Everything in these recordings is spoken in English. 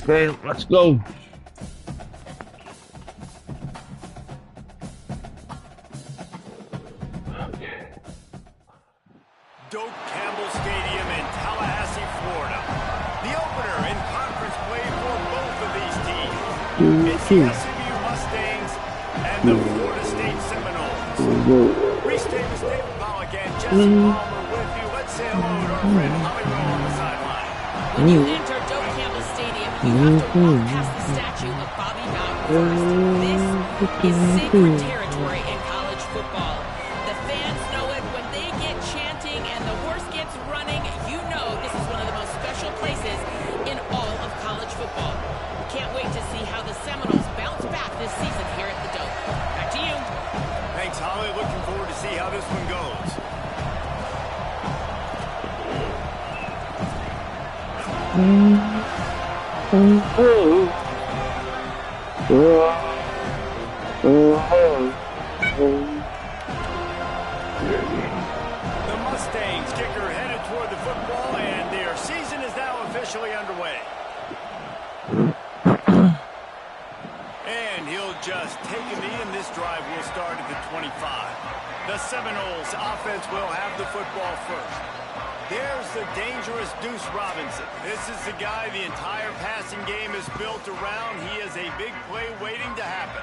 Okay, let's go. Doak Campbell Stadium in Tallahassee, Florida. The opener in conference play for both of these teams. It's the SMU Mustangs and the Florida State Seminoles. Reese Davis, David Pollock, and Jesse Palmer with you. Let's say hello to our friend Hollywood on the sideline. When you enter Doak Campbell Stadium, you have to walk past the statue of Bobby Bowden first. This is sacred territory in college football. The fans know it. When they get chanting and the horse gets running, you know this is one of the most special places in all of college football. Can't wait to see how the Seminoles bounce back this season here at the Doak. Back to you. Thanks, Holly. Looking forward to see how this one goes. The Mustangs kicker headed toward the football, and their season is now officially underway. And he'll just take a knee, and this drive will start at the 25. The Seminoles offense will have the football first. There's the dangerous Deuce Robinson. This is the guy the entire passing game is built around. He is a big play waiting to happen.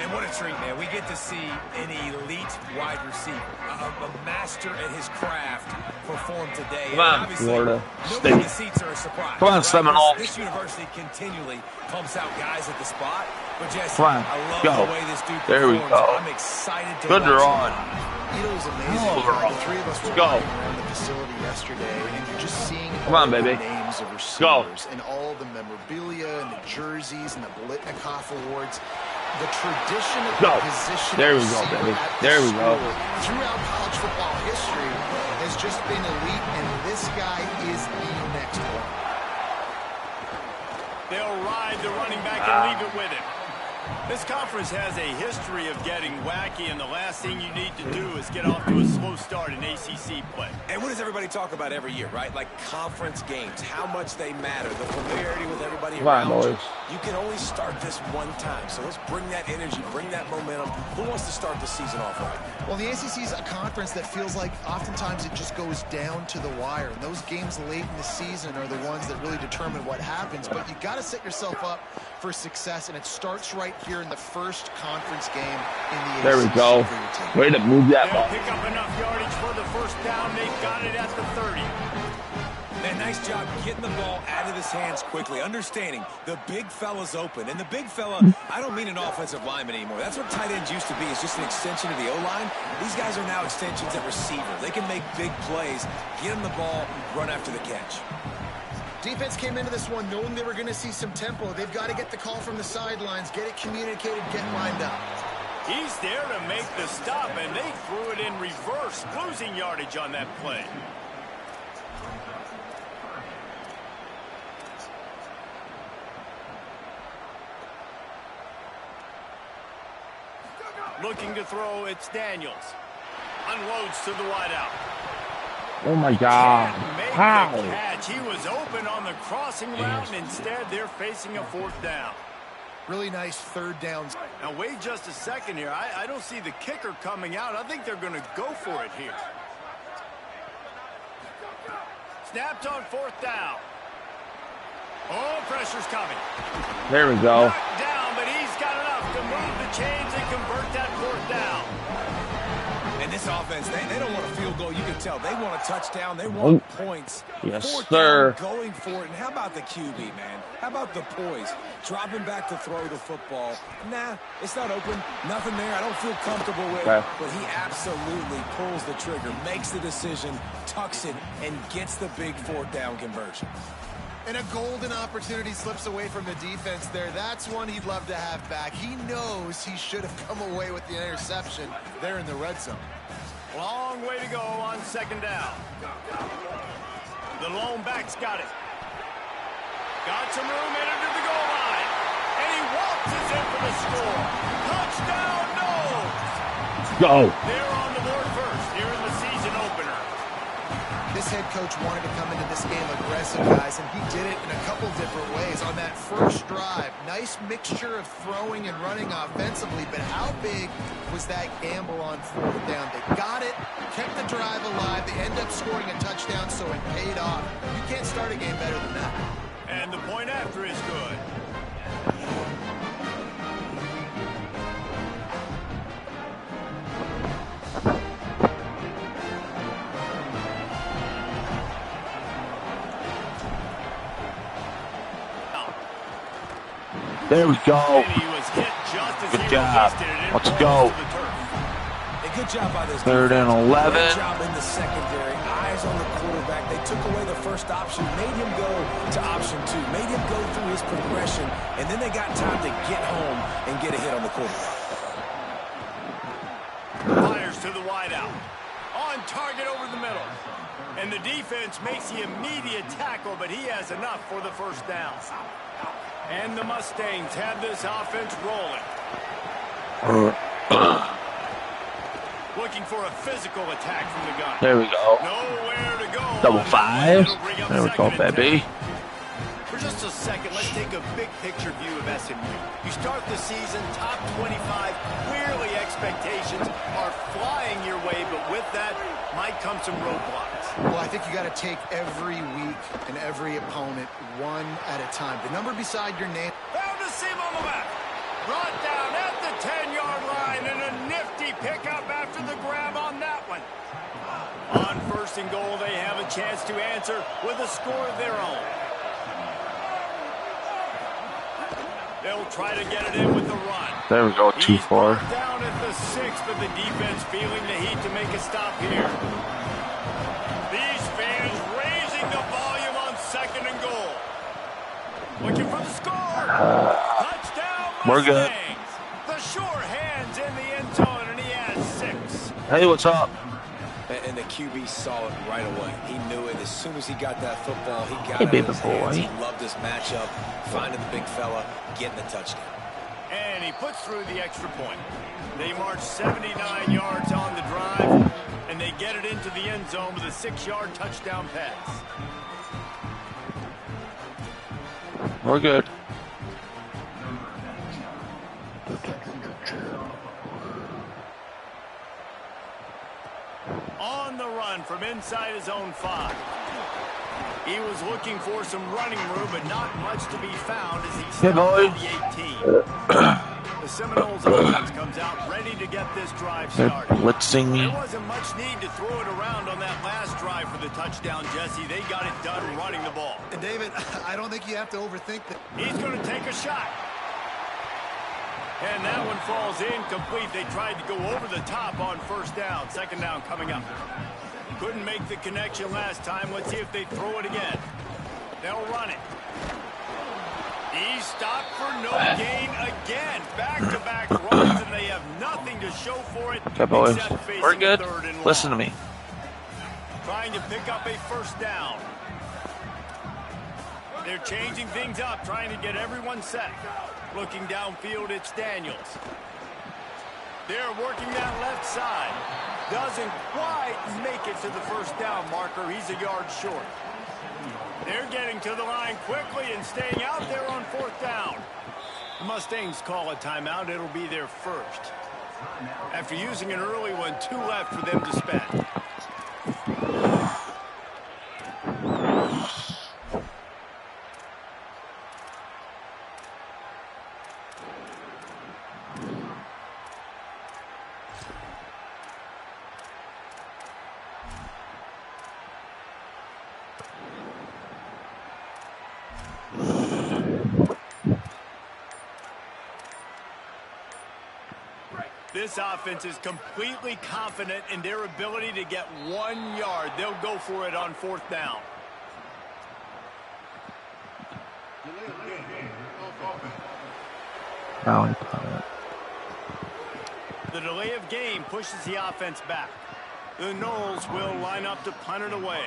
And what a treat, man. We get to see an elite wide receiver, a master at his craft perform today. Come on, Florida State. The seats are a surprise. Come on, Seminoles. This university continually pumps out guys at the spot. But Jesse, Come on, I love go. the way this dude There we performs. go. I'm excited to Good watch draw. him. It was amazing. Oh, The three of us were go. walking around the facility yesterday, and you're just seeing Come all on, the baby. names of Go. receivers and all the memorabilia and the jerseys and the Bolitnikoff awards. The tradition of Go. the position There of we go, receiver baby. at There this we go. school throughout college football history has just been elite, and this guy is the next one. They'll ride the running back and leave it with him. This conference has a history of getting wacky, and the last thing you need to do is get off to a slow start in ACC play. And what does everybody talk about every year, right? Like conference games, how much they matter, the familiarity with everybody Come on, around you. boys. You can only start this one time, so let's bring that energy, bring that momentum. Who wants to start the season off right? Well, the ACC is a conference that feels like oftentimes it just goes down to the wire. And those games late in the season are the ones that really determine what happens. But you got to set yourself up for success, and it starts right here in the first conference game in the ACC. There we go. for your team. Way to move that They'll ball. pick up enough yardage for the first down. They've got it at the 30. Man, nice job getting the ball out of his hands quickly, understanding the big fella's open. And the big fella, I don't mean an offensive lineman anymore. That's what tight ends used to be, is just an extension of the O-line. These guys are now extensions at receiver. They can make big plays, get him the ball, run after the catch. Defense came into this one knowing they were going to see some tempo. They've got to get the call from the sidelines, get it communicated, get lined up. He's there to make the stop, and they threw it in reverse, losing yardage on that play. Looking to throw, it's Daniels. Unloads to the wideout. Oh my God. Can't make How? the catch. He was open on the crossing route, and instead they're facing a fourth down. Really nice third downs. Now wait just a second here. I don't see the kicker coming out. I think they're going to go for it here. Snapped on fourth down. Oh, pressure's coming. There we go. Knocked down, but he's got enough to move the chains and convert that fourth down. And this offense, they don't want a field goal. You can tell they want a touchdown. They want points. Yes, Fourth sir. down, going for it. And how about the QB, man? How about the poise? Dropping back to throw the football. Nah, it's not open. Nothing there. I don't feel comfortable with it. Okay. But he absolutely pulls the trigger, makes the decision, tucks it, and gets the big fourth down conversion. And a golden opportunity slips away from the defense there. That's one he'd love to have back. He knows he should have come away with the interception there in the red zone. Long way to go on second down. The lone back's got it. Got some room in under the goal line. And he waltzes in for the score. Touchdown, no! Go. They're on the board first here in the season opener. This This head coach wanted to come into this game aggressive, guys, and he did it in a couple different ways. On that first drive, nice mixture of throwing and running offensively, but how big was that gamble on 4th down? They got it, kept the drive alive, they end up scoring a touchdown, so it paid off. You can't start a game better than that. And the point after is good. There we go. He was hit just as Good he job. released it, and it Let's falls go. to the turf. A good job by this 3rd and defense. 11. Great job in the secondary. Eyes on the quarterback. They took away the first option, made him go to option 2, made him go through his progression, and then they got time to get home and get a hit on the quarterback. Fires to the wideout. On target over the middle. And the defense makes the immediate tackle, but he has enough for the first down. And the Mustangs have this offense rolling. Looking for a physical attack from the gun. There we go. Nowhere to go. Double 5. It'll bring up There we go, 2nd and 10. baby. For just a second, let's take a big picture view of SMU. You start the season top 25. Clearly expectations are flying your way, but with that might come some roadblocks. Well, I think you got to take every week and every opponent one at a time. The number beside your name. Found a seam on the back. Brought down at the 10-yard line, and a nifty pickup after the grab on that one. On 1st and goal, they have a chance to answer with a score of their own. They'll try to get it in with the run. There we go. Too He's far. brought down at the 6th, but the defense feeling the heat to make a stop here. These fans raising the volume on 2nd and goal. Looking for the score. Touchdown, Mustangs. We're good. The sure hands in the end zone, and he has 6. Hey, what's up? And the QB saw it right away. He knew it. As soon as he got that football, he got Hey, it in baby his hands. boy. He loved this matchup, finding the big fella, getting the touchdown. And he puts through the extra point. They march 79 yards on the drive, and they get it into the end zone with a 6-yard touchdown pass. We're good. On the run from inside his own 5. He was looking for some running room, but not much to be found as he Hey, boy. stopped at the 18. The Seminoles offense comes out ready to get this drive They're started. blitzing me. There wasn't much need to throw it around on that last drive for the touchdown, Jesse. They got it done running the ball. And David, I don't think you have to overthink that. He's going to take a shot. And that one falls incomplete. They tried to go over the top on 1st down. 2nd down coming up. Couldn't make the connection last time. Let's see if they throw it again. They'll run it. He's stopped for no gain again. Back-to-back runs, and they have nothing to show for it. Okay, boys. except facing We're good. 3rd and long. Listen to me. Trying to pick up a 1st down. They're changing things up, trying to get everyone set. Looking downfield, it's Daniels. They're working that left side. Doesn't quite make it to the 1st down marker. He's a yard short. They're getting to the line quickly and staying out there on 4th down. The Mustangs call a timeout. It'll be their 1st. After using an early one, 2 left for them to spend. This offense is completely confident in their ability to get 1 yard. They'll go for it on 4th down. Now I punt it. The delay of game pushes the offense back. The Noles will line up to punt it away.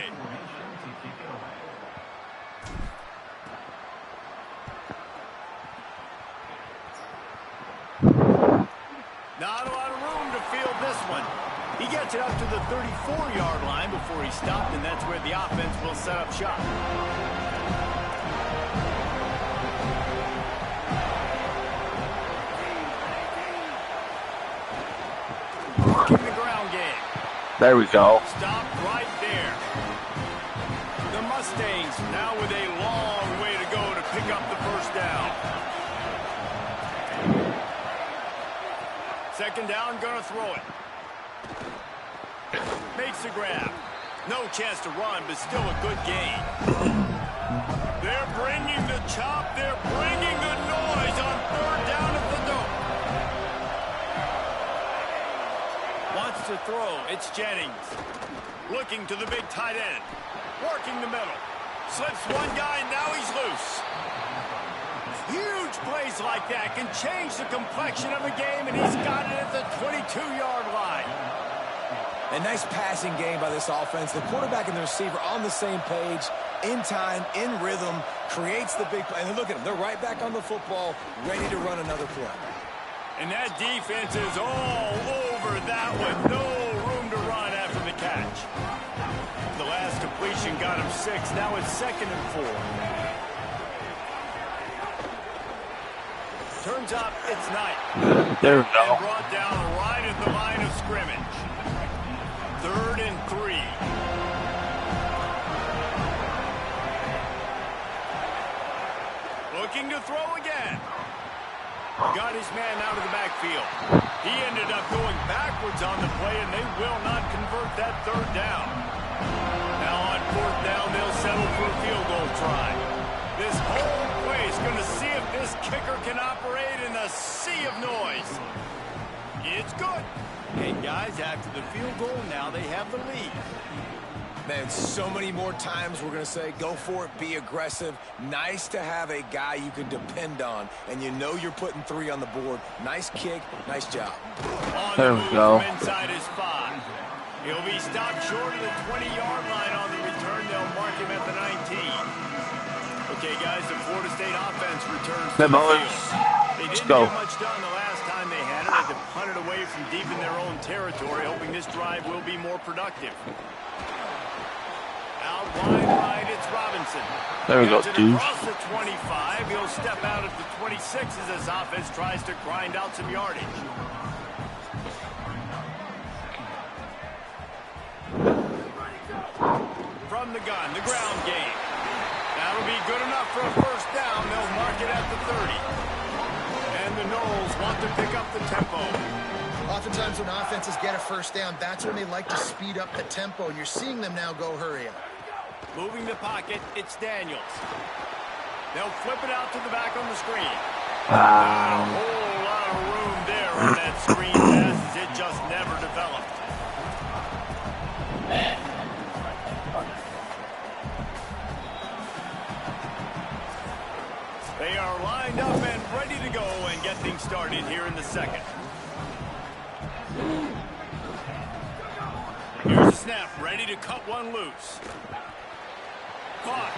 Not a lot of room to field this one. He gets it up to the 34-yard line before he stopped, and that's where the offense will set up shop. Working the ground game. There we go. Stop right there. The Mustangs now with a long way to go to pick up the first down. Second down, gonna throw it. Makes the grab. No chance to run, but still a good gain. They're bringing the chop. They're bringing the noise on third down at the dope. Wants to throw. It's Jennings. Looking to the big tight end. Working the middle. Slips one guy, and now he's loose. Huge plays like that can change the complexion of a game, and he's got it at the 22-yard line. A nice passing game by this offense. The quarterback and the receiver on the same page, in time, in rhythm, creates the big play. And look at them. They're right back on the football, ready to run another play. And that defense is all over that with no room to run after the catch. The last completion got him 6. Now it's 2nd and 4. Turns up, it's Knight. There we go. And brought down right at the line of scrimmage. 3rd and 3. Looking to throw again. Got his man out of the backfield. He ended up going backwards on the play, and they will not convert that 3rd down. Now on 4th down, they'll settle for a field goal try. This whole play is going to see if this kicker can operate in the sea of noise. It's good. And guys, after the field goal, now they have the lead. Man, so many more times we're going to say, go for it, be aggressive. Nice to have a guy you can depend on, and you know you're putting 3 on the board. Nice kick, nice job. There we go. Inside his 5. He'll be stopped short of the 20-yard line on the return. They'll mark him at the 19. Okay, guys, the Florida State offense returns to the field. They didn't get much done the last time they had it. They had to punt it away from deep in their own territory, hoping this drive will be more productive. Out wide right, it's Robinson. There we go, dude. Across the 25, he'll step out at the 26 as this offense tries to grind out some yardage. From the gun, the ground game. That'll be good enough for a first down. They'll mark it at the 30. And the Noles want to pick up the tempo. Oftentimes when offenses get a first down, that's when they like to speed up the tempo, and you're seeing them now go hurry up. Moving the pocket, it's Daniels. They'll flip it out to the back on the screen. Wow. A whole lot of room there on that screen pass as it just never developed. They are lined up and ready to go and get things started here in the second. Here's a snap, ready to cut one loose. Caught.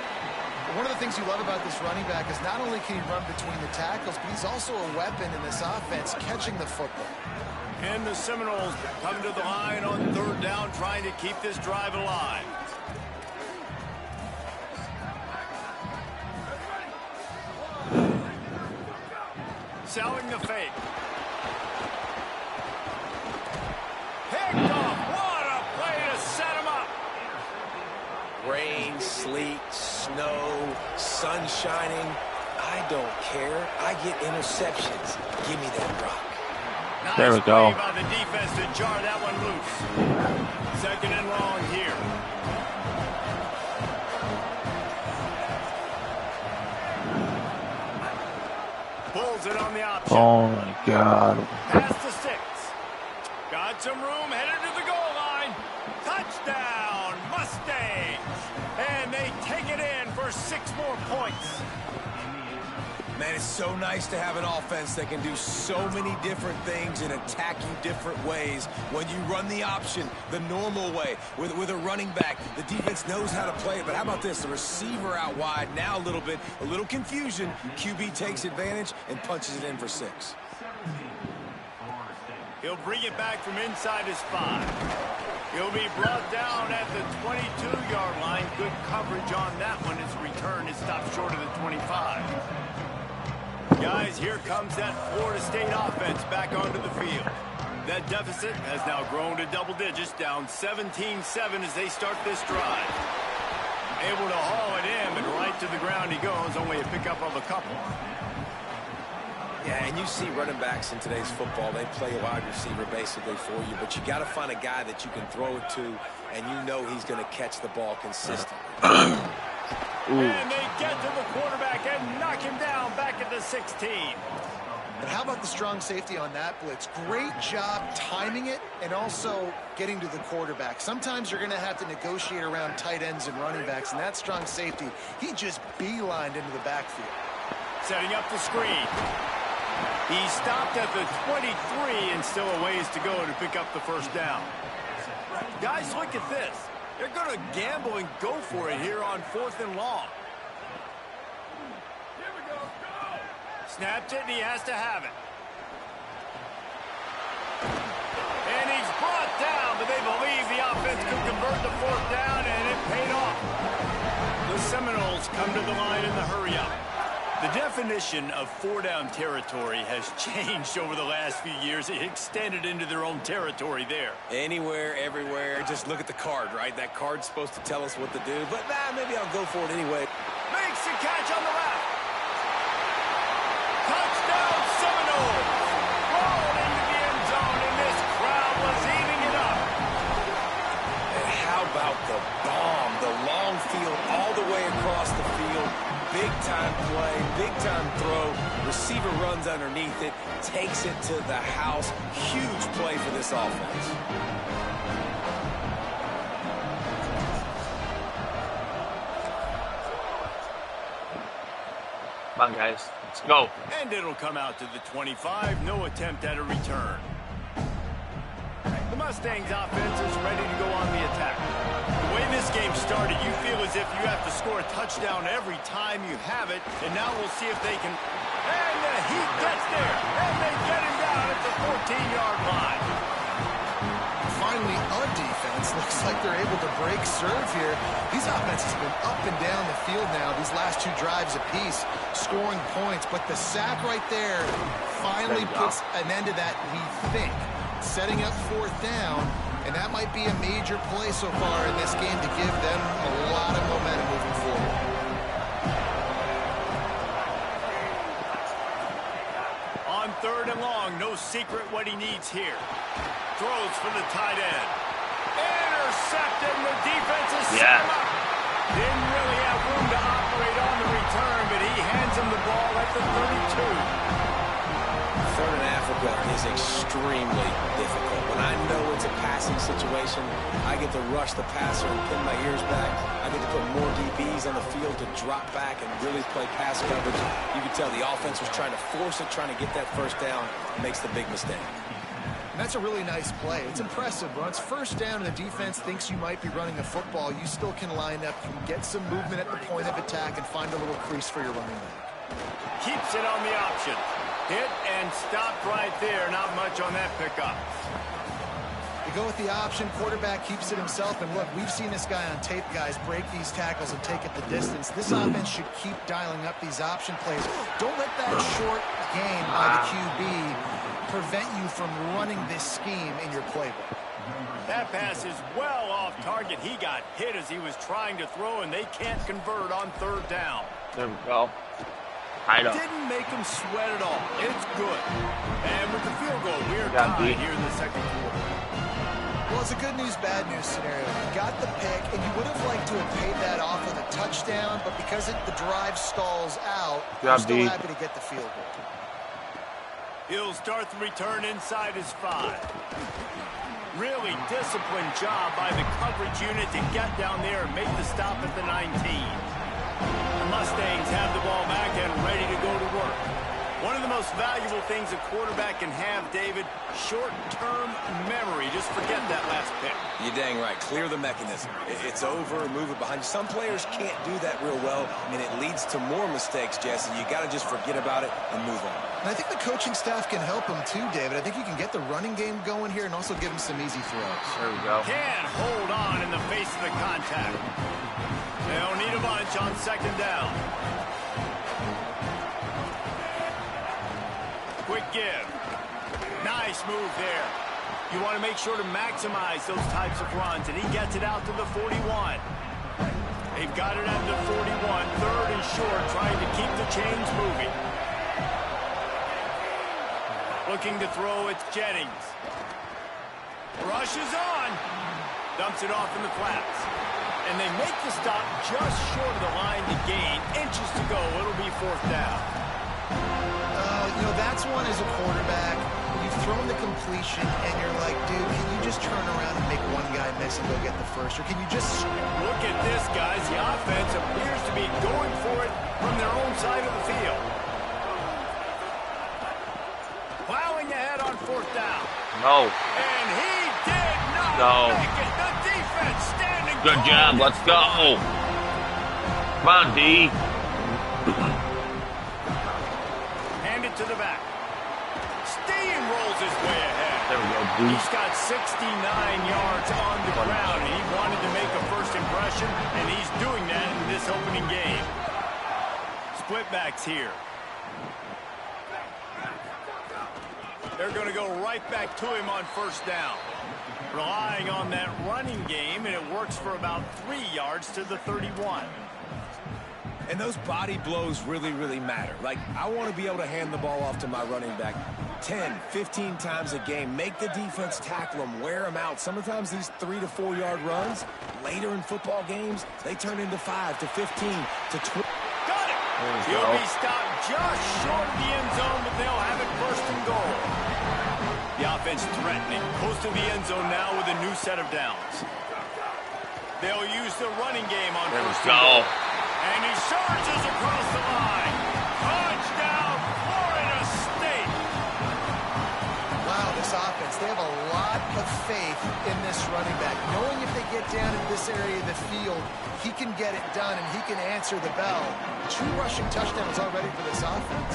One of the things you love about this running back is not only can he run between the tackles, but he's also a weapon in this offense, catching the football. And the Seminoles come to the line on 3rd down, trying to keep this drive alive. Selling the fake. Picked off. What a play to set him up. Rain, sleet, snow, sun shining. I don't care. I get interceptions. Give me that rock. Nice there we go. Play by the defense to jar that one loose. 2nd and long here. Pulls it on the option. Oh my God. Pass to 6. Got some room, headed to the goal line. Touchdown, Mustangs. And they take it in for 6 more points. Man, it's so nice to have an offense that can do so many different things and attack you different ways. When you run the option the normal way with a running back, the defense knows how to play it. But how about this? The receiver out wide, now a little confusion. QB takes advantage and punches it in for 6. He'll bring it back from inside his 5. He'll be brought down at the 22-yard line. Good coverage on that one. His return is stopped short of the 25. Guys, here comes that Florida State offense back onto the field. That deficit has now grown to double digits, down 17-7 as they start this drive. Able to haul it in, but right to the ground he goes, only a pickup of a couple. Yeah, and you see running backs in today's football, they play a wide receiver basically for you, but you got to find a guy that you can throw it to, and you know he's going to catch the ball consistently. And they get to the quarterback and knock him down back at the 16. And how about the strong safety on that blitz? Great job timing it and also getting to the quarterback. Sometimes you're going to have to negotiate around tight ends and running backs, and that strong safety, he just beelined into the backfield. Setting up the screen. He stopped at the 23 and still a ways to go to pick up the first down. Guys, look at this. They're going to gamble and go for it here on 4th and long. Snapped it, and he has to have it. And he's brought down, but they believe the offense could convert the 4th down, and it paid off. The Seminoles come to the line in the hurry-up. The definition of 4-down territory has changed over the last few years. It extended into their own territory there. Anywhere, everywhere, just look at the card, right? That card's supposed to tell us what to do, but maybe I'll go for it anyway. Makes the catch on the left. Touchdown Seminoles! Rolled into the end zone, and this crowd was eating it up. And how about the bomb? The long field all the way across the field. Big-time play, big-time throw. Receiver runs underneath it, takes it to the house. Huge play for this offense. Come on, guys. Let's go. And it'll come out to the 25. No attempt at a return. The Mustangs offense is ready to go on the attack. The way this game started, you feel as if you have to score a touchdown every time you have it. And now we'll see if they can. And he gets there. And they get him down at the 14-yard line. Finally, on defense, looks like they're able to break serve here. These offenses have been up and down the field now, these last 2 drives apiece, scoring points. But the sack right there finally puts an end to that, we think. Setting up 4th down, and that might be a major play so far in this game to give them a lot of momentum moving forward. On 3rd and long, no secret what he needs here. Throws for the tight end. Intercepted, and the defense is set him up. Didn't really have room to operate on the return, but he hands him the ball at the 32. 3rd and Africa is extremely difficult. When I know it's a passing situation, I get to rush the passer and pin my ears back. I get to put more DBs on the field to drop back and really play pass coverage. You can tell the offense was trying to force it, trying to get that first down, makes the big mistake. And that's a really nice play. It's impressive. Once 1st down and the defense thinks you might be running a football, you still can line up, you can get some movement at the point of attack, and find a little crease for your running back. Keeps it on the option. Hit and stopped right there. Not much on that pickup. You go with the option. Quarterback keeps it himself. And look, we've seen this guy on tape, guys, break these tackles and take it the distance. This offense should keep dialing up these option plays. Don't let that short gain by the QB prevent you from running this scheme in your playbook. That pass is well off target. He got hit as he was trying to throw, and they can't convert on 3rd down. There we go. Didn't make him sweat at all. It's good. And with the field goal, we're tied here in the 2nd quarter. Well, it's a good news, bad news scenario. You got the pick, and you would have liked to have paid that off with a touchdown, but because the drive stalls out, you're still happy to get the field goal. He'll start the return inside his 5. Really disciplined job by the coverage unit to get down there and make the stop at the 19. The Mustangs have the ball back and ready to go to work. One of the most valuable things a quarterback can have, David, short-term memory. Just forget that last pick. You're dang right. Clear the mechanism. It's over, move it behind you. Some players can't do that real well, and it leads to more mistakes, Jesse. You got to just forget about it and move on. And I think the coaching staff can help him too, David. I think you can get the running game going here and also give him some easy throws. There we go. Can hold on in the face of the contact. They'll need a bunch on second down. Quick give. Nice move there. You want to make sure to maximize those types of runs, and he gets it out to the 41. They've got it at the 41, third and short, trying to keep the chains moving. Looking to throw, it's Jennings. Rushes on. Dumps it off in the flats. And they make the stop just short of the line to gain. Inches to go. It'll be fourth down. You know, that's one as a quarterback. You've thrown the completion, and you're like, dude, can you just turn around and make one guy miss and go get the first? Or can you just... Look at this, guys. The offense appears to be going for it from their own side of the field. Plowing ahead on fourth down. No. And he did not make it. The defense standing Good tall. job. Let's go. Come on, D. Hand it to the back. Steamrolls his way ahead. There we go, D. He's got 69 yards on the ground, and he wanted to make a first impression, and he's doing that in this opening game. Split backs here. They're going to go right back to him on first down. Relying on that running game, and it works for about 3 yards to the 31. And those body blows really, really matter. Like, I want to be able to hand the ball off to my running back 10, 15 times a game. Make the defense tackle them, wear them out. Sometimes these 3 to 4 yard runs, later in football games, they turn into 5 to 15 to 20. Got it! He'll be stopped just short of the end zone, but they'll have it first and goal. The offense threatening, close to the end zone now with a new set of downs. They'll use the running game on first and goal. And he surges across the line. Touchdown, Florida State. Wow, this offense, they have a lot of faith in this running back. Knowing if they get down in this area of the field, he can get it done and he can answer the bell. 2 rushing touchdowns already for this offense.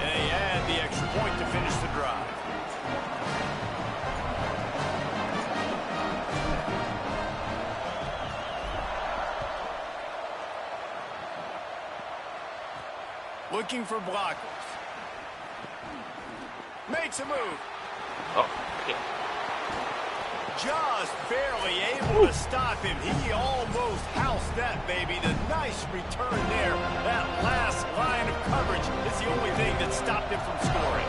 And they add the extra point to finish the drive. Looking for blockers. Makes a move. Oh, yeah. Just barely able to stop him. He almost housed that baby. The nice return there. That last line of coverage is the only thing that stopped him from scoring.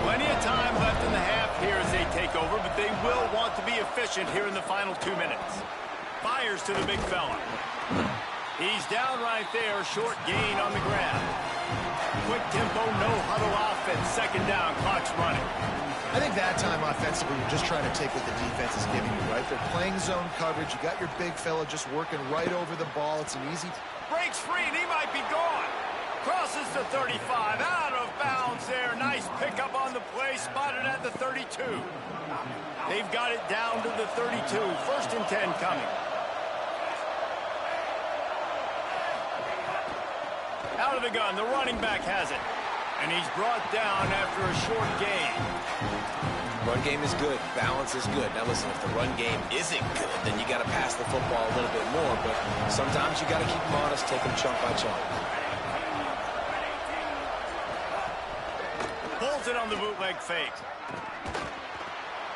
Plenty of time left in the half here as they take over, but they will want to be efficient here in the final 2 minutes. Fires to the big fella. He's down right there, short gain on the ground. Quick tempo, no huddle offense, second down, clock's running. I think that time offensively, you're just trying to take what the defense is giving you, right? They're playing zone coverage. You got your big fella just working right over the ball. It's an easy... Breaks free, and he might be gone. Crosses the 35, out of bounds there. Nice pickup on the play, spotted at the 32. They've got it down to the 32. First and 10 coming. Out of the gun, the running back has it. And he's brought down after a short gain. Run game is good. Balance is good. Now listen, if the run game isn't good, then you got to pass the football a little bit more. But sometimes you got to keep them honest, take them chunk by chunk. Pulls it on the bootleg fake.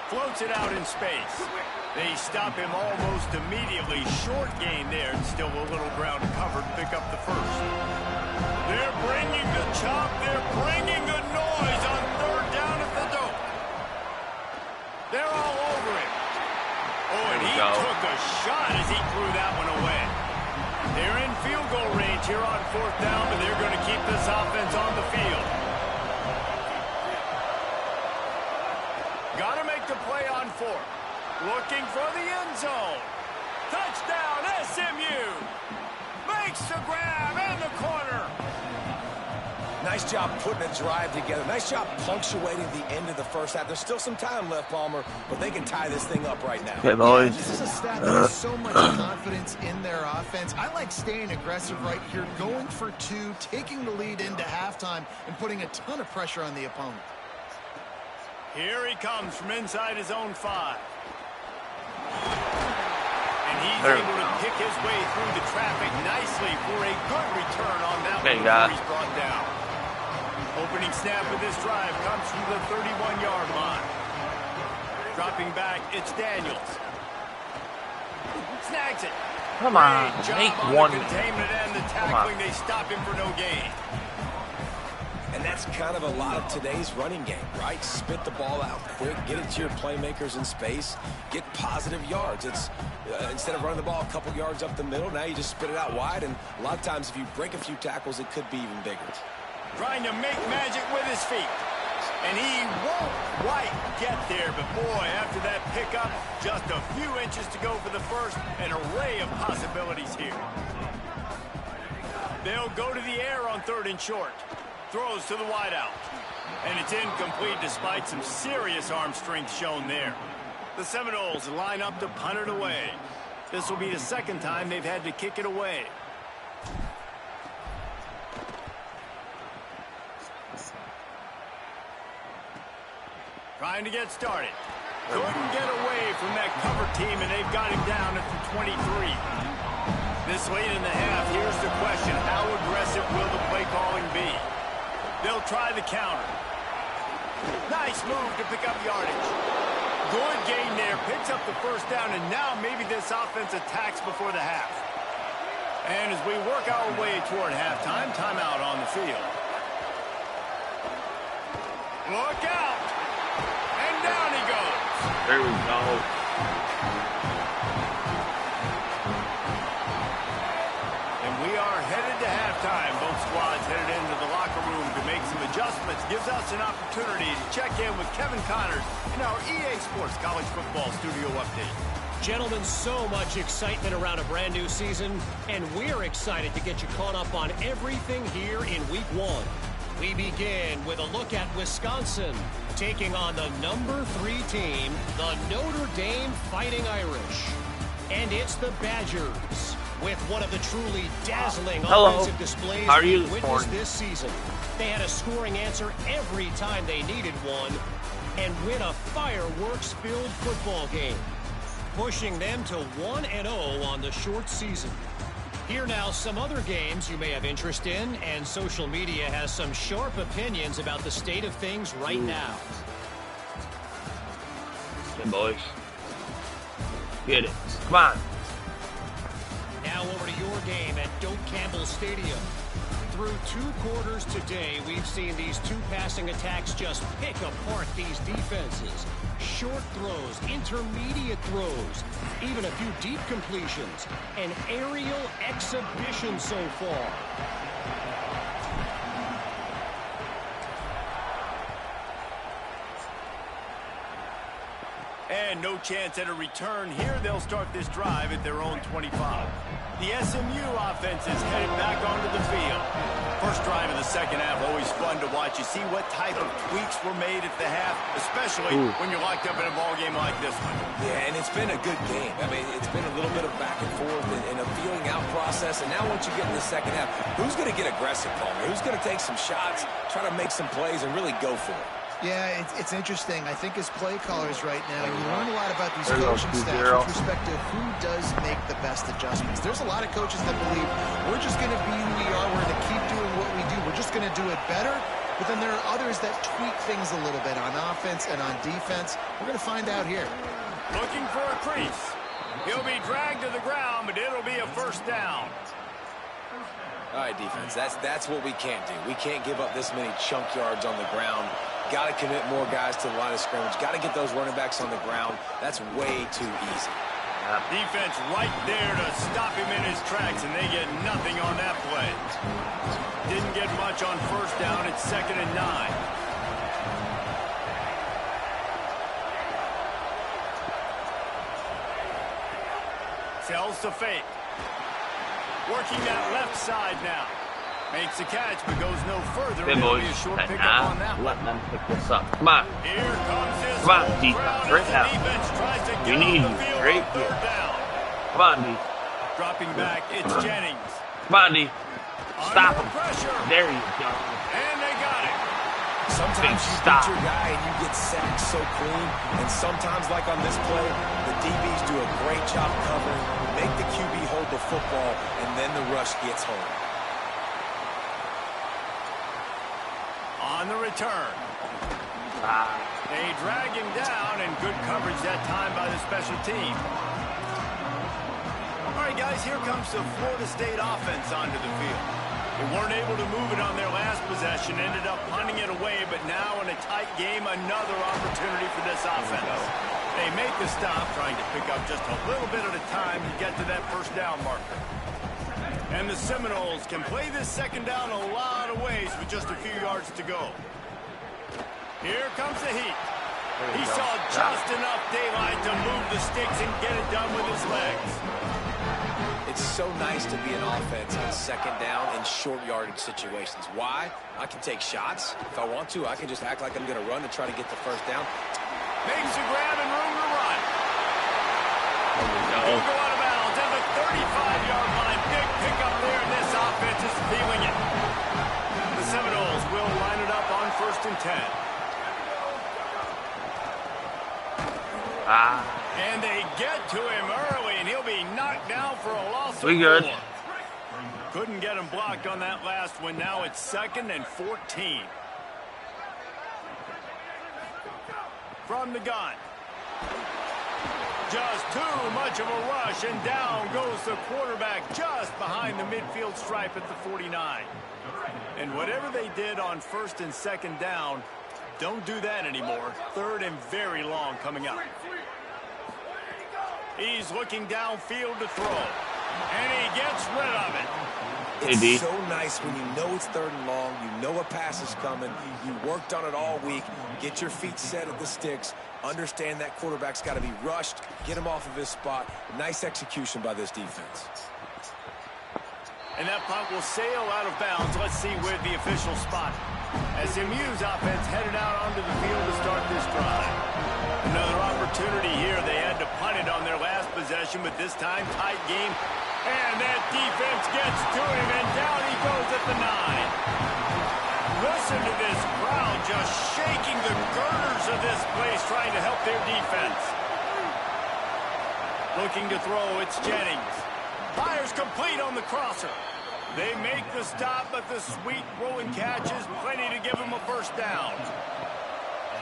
Floats it out in space. They stop him almost immediately. Short gain there, and still a little ground covered. Pick up the first. They're bringing the chop. They're bringing the noise on third down at the dope. They're all over him. Oh, and he took a shot as he threw that one away. They're in field goal range here on fourth down, but they're going to keep this offense on the field. Got to make the play on fourth. Looking for the end zone. Touchdown, SMU. Makes the grab in the corner. Nice job putting a drive together. Nice job punctuating the end of the first half. There's still some time left, Palmer, but they can tie this thing up right now. Okay, boys. This is a stat that has so much confidence in their offense. I like staying aggressive right here, going for two, taking the lead into halftime, and putting a ton of pressure on the opponent. Here he comes from inside his own 5. And he's There able to pick his way through the traffic nicely for a good return on that one before he's brought down. Opening snap of this drive comes from the 31-yard line. Dropping back, it's Daniels. Snags it. Come on, Great job make on one. the containment and the tackling. They stop him for no gain. And that's kind of a lot of today's running game, right? Spit the ball out quick, get it to your playmakers in space, get positive yards. It's instead of running the ball a couple yards up the middle, now you just spit it out wide, and a lot of times if you break a few tackles, it could be even bigger. Trying to make magic with his feet. And he won't quite get there, but boy, after that pickup, just a few inches to go for the first. An array of possibilities here. They'll go to the air on 3rd and short. Throws to the wideout. And it's incomplete despite some serious arm strength shown there. The Seminoles line up to punt it away. This will be the second time they've had to kick it away. Trying to get started. Couldn't get away from that cover team, and they've got him down at the 23. This late in the half, here's the question. How aggressive will the play calling be? They'll try the counter. Nice move to pick up yardage. Good gain there. Picks up the first down, and now maybe this offense attacks before the half. And as we work our way toward halftime, timeout on the field. Look out! And down he goes. There we go. And we are headed to halftime. Both squads headed into the locker room to make some adjustments. Gives us an opportunity to check in with Kevin Connors in our EA Sports College Football Studio Update. Gentlemen, so much excitement around a brand new season, and we're excited to get you caught up on everything here in Week 1. We begin with a look at Wisconsin, taking on the number 3 team, the Notre Dame Fighting Irish. And it's the Badgers, with one of the truly dazzling offensive displays How are you we've this witnessed morning? this season. They had a scoring answer every time they needed one, and win a fireworks-filled football game, pushing them to 1-0 on the short season. Here now, some other games you may have interest in, and social media has some sharp opinions about the state of things right now. Okay, boys. Get it. Come on. Now over to your game at Doak Campbell Stadium. Through 2 quarters today, we've seen these 2 passing attacks just pick apart these defenses. Short throws, intermediate throws, even a few deep completions. An aerial exhibition so far. And no chance at a return here. They'll start this drive at their own 25. The SMU offense is headed back onto the field. First drive of the second half, always fun to watch. You see what type of tweaks were made at the half, especially when you're locked up in a ball game like this one. Yeah, and it's been a good game. I mean, it's been a little bit of back and forth and a feeling out process. And now once you get in the second half, who's going to get aggressive, Palmer? Who's going to take some shots, try to make some plays, and really go for it? Yeah, it's interesting. I think as play callers right now, you learn a lot about these There coaching goes staffs 2-0. with respect to who does make the best adjustments. There's a lot of coaches that believe we're just going to be who we are. We're going to keep doing what we do. We're just going to do it better. But then there are others that tweak things a little bit on offense and on defense. We're going to find out here. Looking for a crease. He'll be dragged to the ground, but it'll be a first down. All right, defense, that's what we can't do. We can't give up this many chunk yards on the ground. Got to commit more guys to the line of scrimmage. Got to get those running backs on the ground. That's way too easy. Defense right there to stop him in his tracks, and they get nothing on that play. Didn't get much on first down. It's 2nd and 9. Sells to fake. Working that left side now. Makes the catch, but goes no further. Good It'll boys. be a short And pickup on that now, one. let them pick this up. Come on. Here comes his Come on, home defense. crowd Right as the now. defense tries to We get need off you. the field Right on third here. down. Come on, D. Dropping back, it's Jennings. Come on, D. Stop Under him. pressure. There you go. And they got it. Sometimes you Stop. beat your guy and you get sacked so clean, and sometimes, like on this play, the DBs do a great job covering, make the QB hold the football, and then the rush gets home. On the return. They drag him down, and good coverage that time by the special team. All right, guys, here comes the Florida State offense onto the field. They weren't able to move it on their last possession, ended up punting it away, but now in a tight game, another opportunity for this offense. They make the stop, trying to pick up just a little bit at a time to get to that first down marker. And the Seminoles can play this second down a lot of ways with just a few yards to go. Here comes the heat. He saw just enough daylight to move the sticks and get it done with his legs. It's so nice to be an offense on second down in short yardage situations. Why? I can take shots. If I want to, I can just act like I'm going to run and try to get the first down. Makes a grab and room to run. There we go. He'll go out of bounds at the 35-yard line. Big pickup there, and this offense is feeling it. The Seminoles will line it up on 1st and 10. And they get to him early, and he'll be knocked down for a loss of 4. Couldn't get him blocked on that last one. Now it's 2nd and 14. From the gun. Just too much of a rush, and down goes the quarterback just behind the midfield stripe at the 49. And whatever they did on 1st and 2nd down, don't do that anymore. 3rd and very long coming up. He's looking downfield to throw, and he gets rid of it. It's so nice when you know it's 3rd and long, you know a pass is coming, you worked on it all week, get your feet set at the sticks, understand that quarterback's got to be rushed, get him off of his spot. Nice execution by this defense. And that punt will sail out of bounds. Let's see where the official spot. SMU's offense headed out onto the field to start this drive. Another opportunity here. They had to punt it on their last possession, but this time tight game. And that defense gets to him, and down he goes at the 9. Listen to this crowd just shaking the girders of this place, trying to help their defense. Looking to throw, it's Jennings. Fires complete on the crosser. They make the stop, but the sweet rolling catch is plenty to give them a first down.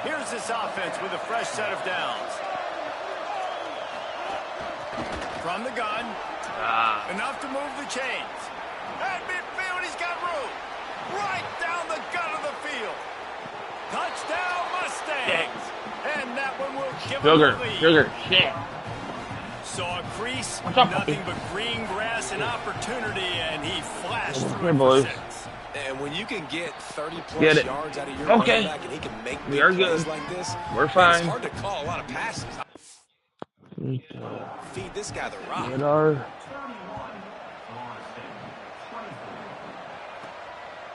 Here's this offense with a fresh set of downs. From the gun. Enough to move the chains. At midfield, he's got room. Right down the gut of the field. Touchdown, Mustangs. And that one will give them the lead. Sugar, shit. Saw a crease, nothing but green grass and opportunity, and he flashed through it for 6. And when you can get 30-plus yards out of your running back and he can make big plays like this, we're fine. It's hard to call a lot of passes. Feed this guy the rock. Get our...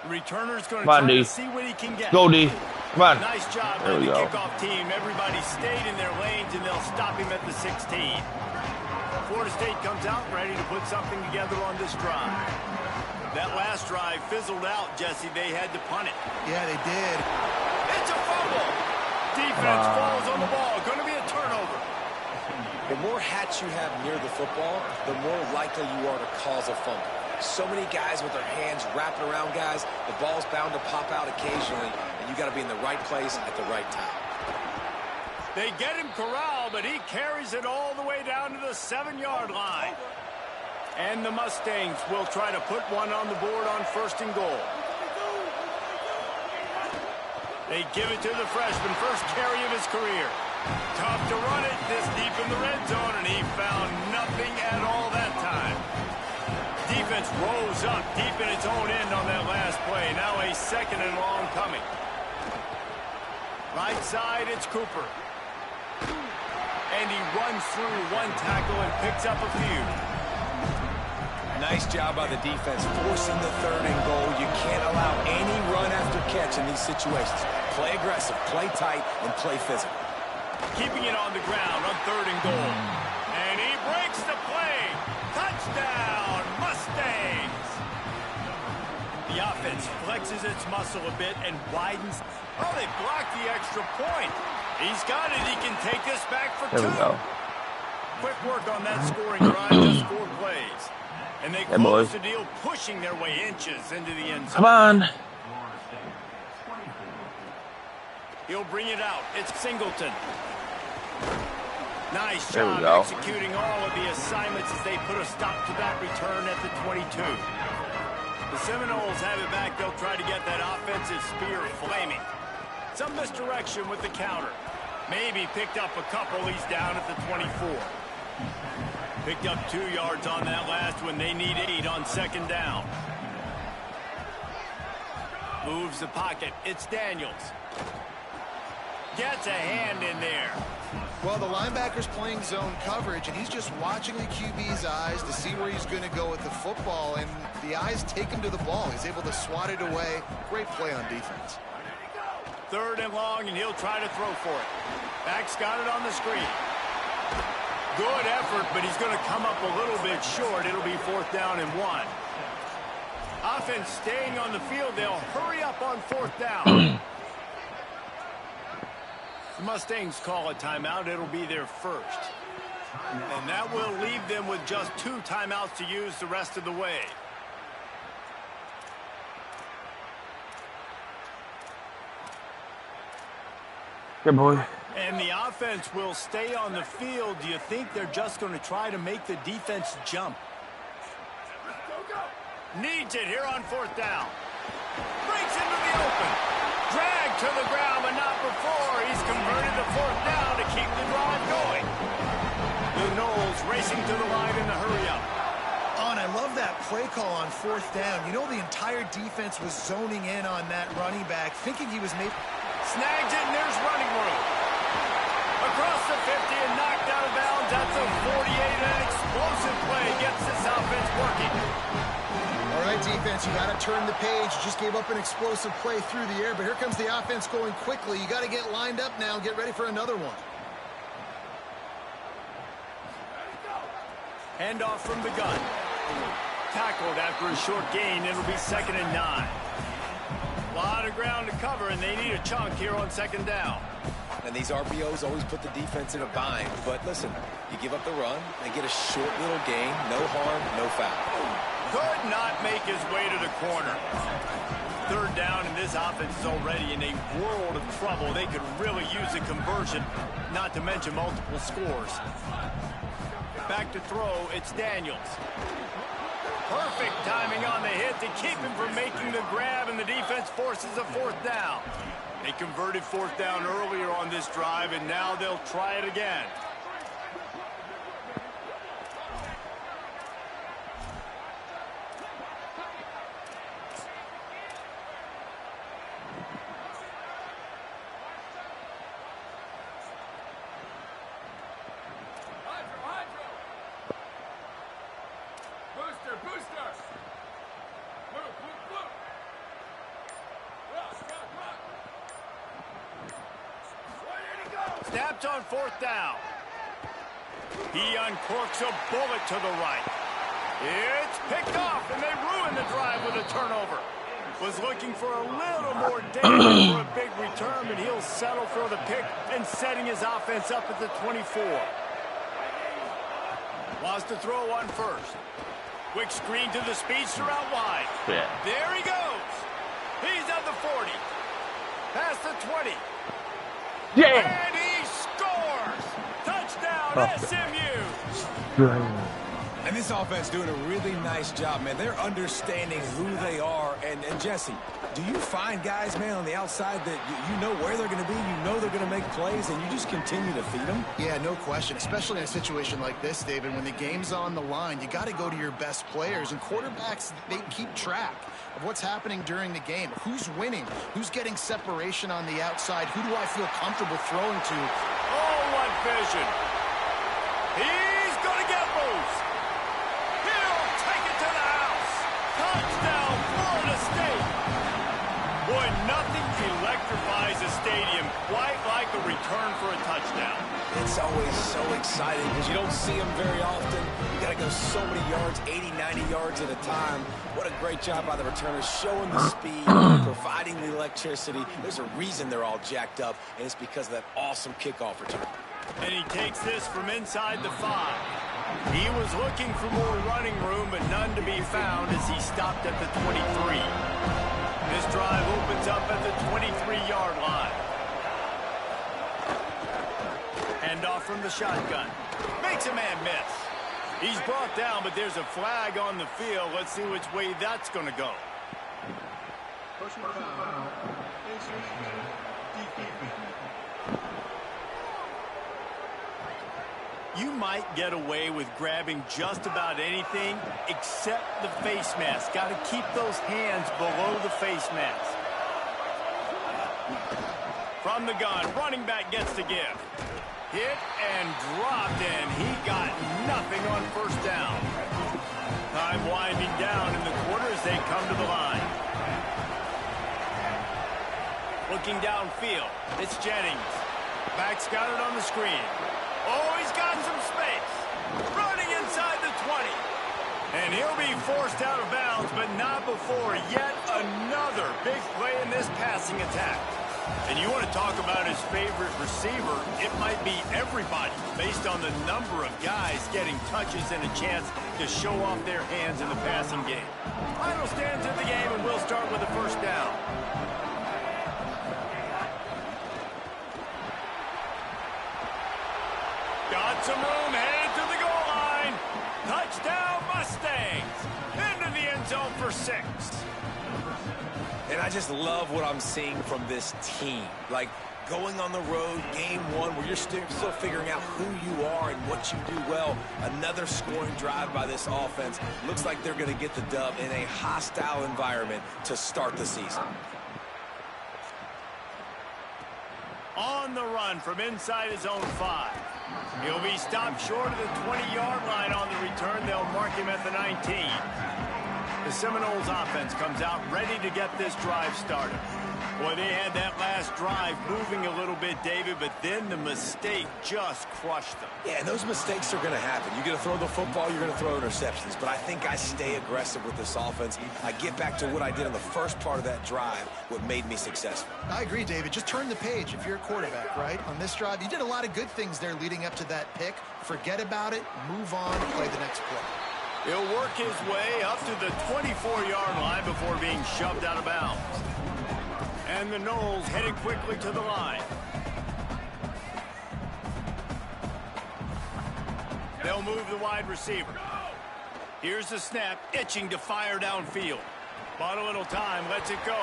Returner's going to try to see what he can get. Go, D. Come on. Nice job by the kickoff team. Everybody stayed in their lanes, and they'll stop him at the 16. Florida State comes out ready to put something together on this drive. That last drive fizzled out, Jesse. They had to punt it. Yeah, they did. It's a fumble. Defense falls on the ball. Going to be a turnover. The more hats you have near the football, the more likely you are to cause a fumble. So many guys with their hands wrapping around guys, the ball's bound to pop out occasionally, and you got to be in the right place at the right time. They get him corralled, but he carries it all the way down to the 7-yard line. And the Mustangs will try to put one on the board on 1st and goal. They give it to the freshman, first carry of his career. Tough to run it this deep in the red zone, and he found nothing at all that time. Defense rose up deep in its own end on that last play. Now a 2nd and long coming. Right side, it's Cooper. And he runs through one tackle and picks up a few. Nice job by the defense, forcing the 3rd and goal. You can't allow any run after catch in these situations. Play aggressive, play tight, and play physical. Keeping it on the ground on 3rd and goal. And he breaks the play. Touchdown, Mustangs. The offense flexes its muscle a bit and widens. Oh, they blocked the extra point. He's got it. He can take this back for 2. There we go. Quick work on that scoring drive, just 4 plays. And they close the deal, pushing their way inches into the end zone. Come on. He'll bring it out. It's Singleton. Nice There we job go. executing all of the assignments as they put a stop to that return at the 22. The Seminoles have it back. They'll try to get that offensive spear flaming. Some misdirection with the counter. Maybe picked up a couple. He's down at the 24. Picked up 2 yards on that last one. They need 8 on 2nd down. Moves the pocket. It's Daniels. Gets a hand in there. Well, the linebacker's playing zone coverage, and he's just watching the QB's eyes to see where he's going to go with the football, and the eyes take him to the ball. He's able to swat it away. Great play on defense. 3rd and long, and he'll try to throw for it. Back's got it on the screen. Good effort, but he's going to come up a little bit short. It'll be 4th down and 1. Offense staying on the field. They'll hurry up on 4th down. The Mustangs call a timeout. It'll be their first. And that will leave them with just 2 timeouts to use the rest of the way. Good boy. And the offense will stay on the field. Do you think they're just going to try to make the defense jump? Needs it here on 4th down. Breaks into the open. Dragged to the ground, but not before. He's converted to 4th down to keep the drive going. The Noles racing to the line in the hurry-up. Oh, and I love that play call on 4th down. You know, the entire defense was zoning in on that running back, thinking he was maybe... Snags it, and there's running room. Across the 50 and knocked out of bounds. That's a 48, and an explosive play gets this offense working. All right, defense, you got to turn the page. You just gave up an explosive play through the air, but here comes the offense going quickly. You got to get lined up now and get ready for another one. Handoff from the gun. Tackled after a short gain. It'll be 2nd and 9. A lot of ground to cover, and they need a chunk here on 2nd down. And these RPOs always put the defense in a bind. But listen, you give up the run, they get a short little gain, no harm, no foul. Could not make his way to the corner. 3rd down, and this offense is already in a world of trouble. They could really use a conversion, not to mention multiple scores. Back to throw, it's Daniels. Perfect timing on the hit to keep him from making the grab, and the defense forces a 4th down. They converted 4th down earlier on this drive, and now they'll try it again. Snapped on 4th down. He uncorks a bullet to the right. It's picked off, and they ruin the drive with a turnover. Was looking for a little more damage for a big return, but he'll settle for the pick and setting his offense up at the 24. Wants to throw on 1st. Quick screen to the speedster out wide. Yeah. There he goes. He's at the 40. Past the 20. Yeah. And he scores! Touchdown, SMU! And this offense doing a really nice job, man. They're understanding who they are. And Jesse, do you find guys, man, on the outside that you know where they're going to be, you know they're going to make plays, and you just continue to feed them? Yeah, no question, especially in a situation like this, David. When the game's on the line, you got to go to your best players. And quarterbacks, they keep track of what's happening during the game. Who's winning? Who's getting separation on the outside? Who do I feel comfortable throwing to? Oh, what vision. He's going to get loose. He'll take it to the house. Touchdown, Florida State. Boy, nothing electrifies a stadium quite like a return for a touchdown. It's always so exciting because you don't see them very often. You got to go so many yards, 80, 90 yards at a time. What a great job by the returners, showing the speed, providing the electricity. There's a reason they're all jacked up, and it's because of that awesome kickoff return. And he takes this from inside the 5. He was looking for more running room, but none to be found as he stopped at the 23. This drive opens up at the 23-yard line. Handoff from the shotgun. Makes a man miss. He's brought down, but there's a flag on the field. Let's see which way that's going to go. You might get away with grabbing just about anything except the face mask. Got to keep those hands below the face mask. From the gun, running back gets to give. Hit and dropped, and he got nothing on first down. Time winding down in the quarter as they come to the line. Looking downfield, it's Jennings. Back's got it on the screen. Oh, he's got some space. Running inside the 20. And he'll be forced out of bounds, but not before yet another big play in this passing attack. And you want to talk about his favorite receiver, it might be everybody based on the number of guys getting touches and a chance to show off their hands in the passing game. Final stands of the game, and we'll start with a first down. Got some room, headed to the goal line. Touchdown, Mustangs. Into the end zone for 6. And I just love what I'm seeing from this team. Like, going on the road, game 1, where you're still figuring out who you are and what you do well. Another scoring drive by this offense. Looks like they're going to get the dub in a hostile environment to start the season. On the run from inside his own 5. He'll be stopped short of the 20-yard line on the return. They'll mark him at the 19. The Seminoles offense comes out ready to get this drive started. Boy, they had that last drive moving a little bit, David, but then the mistake just crushed them. Yeah, and those mistakes are going to happen. You're going to throw the football, you're going to throw interceptions. But I think I stay aggressive with this offense. I get back to what I did in the first part of that drive, what made me successful. I agree, David. Just turn the page if you're a quarterback, right? On this drive, you did a lot of good things there leading up to that pick. Forget about it, move on, play the next play. He'll work his way up to the 24-yard line before being shoved out of bounds. And the Noles headed quickly to the line. They'll move the wide receiver. Here's the snap, itching to fire downfield. Bought a little time, lets it go.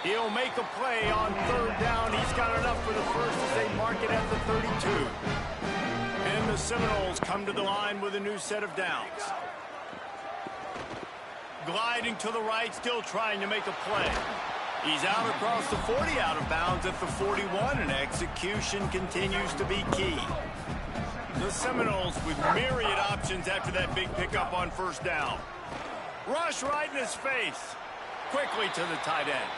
He'll make a play on 3rd down. He's got enough for the first as they mark it at the 32. And the Seminoles come to the line with a new set of downs. Gliding to the right, still trying to make a play. He's out across the 40, out of bounds at the 41, and execution continues to be key. The Seminoles with myriad options after that big pickup on first down. Rush right in his face. Quickly to the tight end.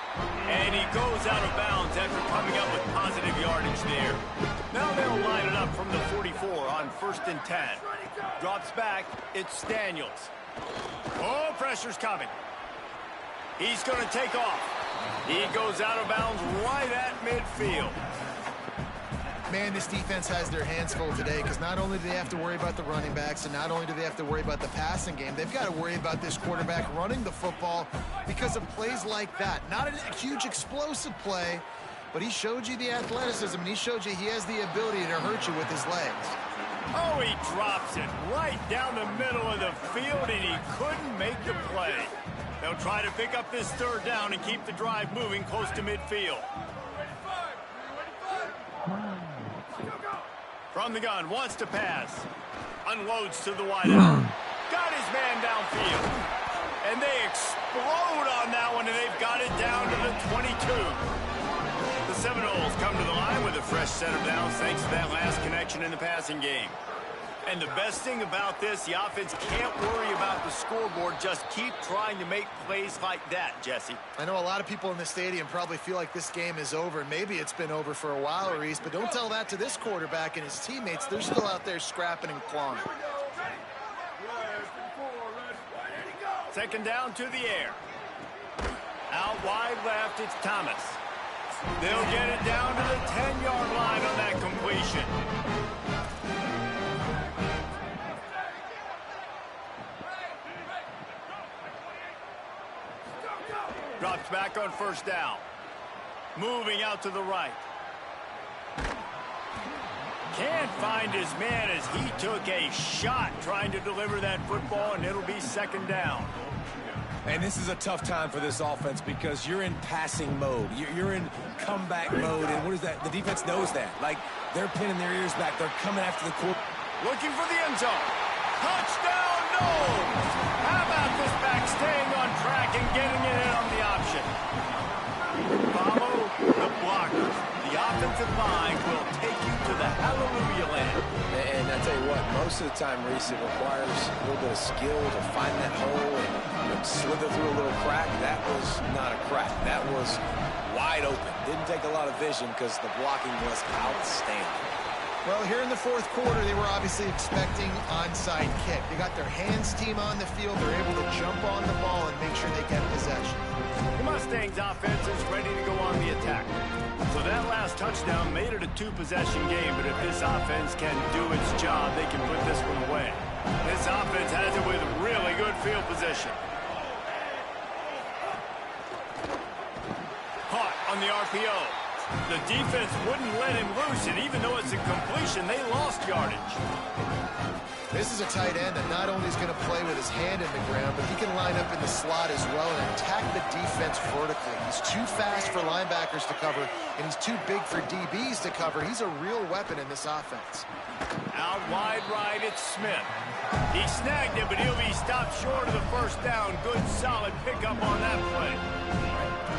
And he goes out of bounds after coming up with positive yardage there. Now they'll line it up from the 44 on 1st and 10. Drops back, it's Daniels. Oh, pressure's coming. He's going to take off. He goes out of bounds right at midfield. Man, this defense has their hands full today because not only do they have to worry about the running backs and not only do they have to worry about the passing game, they've got to worry about this quarterback running the football because of plays like that. Not a huge explosive play, but he showed you the athleticism and he showed you he has the ability to hurt you with his legs. Oh, he drops it right down the middle of the field, and he couldn't make the play. They'll try to pick up this 3rd down and keep the drive moving close to midfield. From the gun, wants to pass. Unloads to the wideout. Got his man downfield. And they explode on that one, and they've got it down to the 22. The Seminoles come to the line with a fresh set of downs thanks to that last connection in the passing game. And the best thing about this, the offense can't worry about the scoreboard. Just keep trying to make plays like that, Jesse. I know a lot of people in the stadium probably feel like this game is over. Maybe it's been over for a while, Reese, but don't tell that to this quarterback and his teammates. They're still out there scrapping and clawing. Second down to the air. Out wide left, it's Thomas. They'll get it down to the 10-yard line on that completion. Drops back on first down. Moving out to the right. Can't find his man as he took a shot trying to deliver that football, and it'll be second down. And this is a tough time for this offense because you're in passing mode. You're in comeback mode, and what is that? The defense knows that. Like, they're pinning their ears back. They're coming after the quarter. Looking for the end zone. Touchdown, no! How about this back staying on track and getting it in on the option? Follow the blockers. The offensive line will take you to the hallelujah land. And I tell you what, most of the time, Reese, it requires a little bit of skill to find that hole and slither through a little crack. That was not a crack. That was wide open. Didn't take a lot of vision because the blocking was outstanding. Well, here in the fourth quarter, they were obviously expecting onside kick. They got their hands team on the field. They're able to jump on the ball and make sure they get possession. The Mustangs offense is ready to go on the attack. So that last touchdown made it a two-possession game, but if this offense can do its job, they can put this one away. This offense has it with really good field position. Caught on the RPO. The defense wouldn't let him loose, and even though it's a completion, they lost yardage. This is a tight end that not only is going to play with his hand in the ground, but he can line up in the slot as well and attack the defense vertically. He's too fast for linebackers to cover, and he's too big for DBs to cover. He's a real weapon in this offense. Out wide right, it's Smith. He snagged it, but he'll be stopped short of the first down. Good, solid pickup on that play.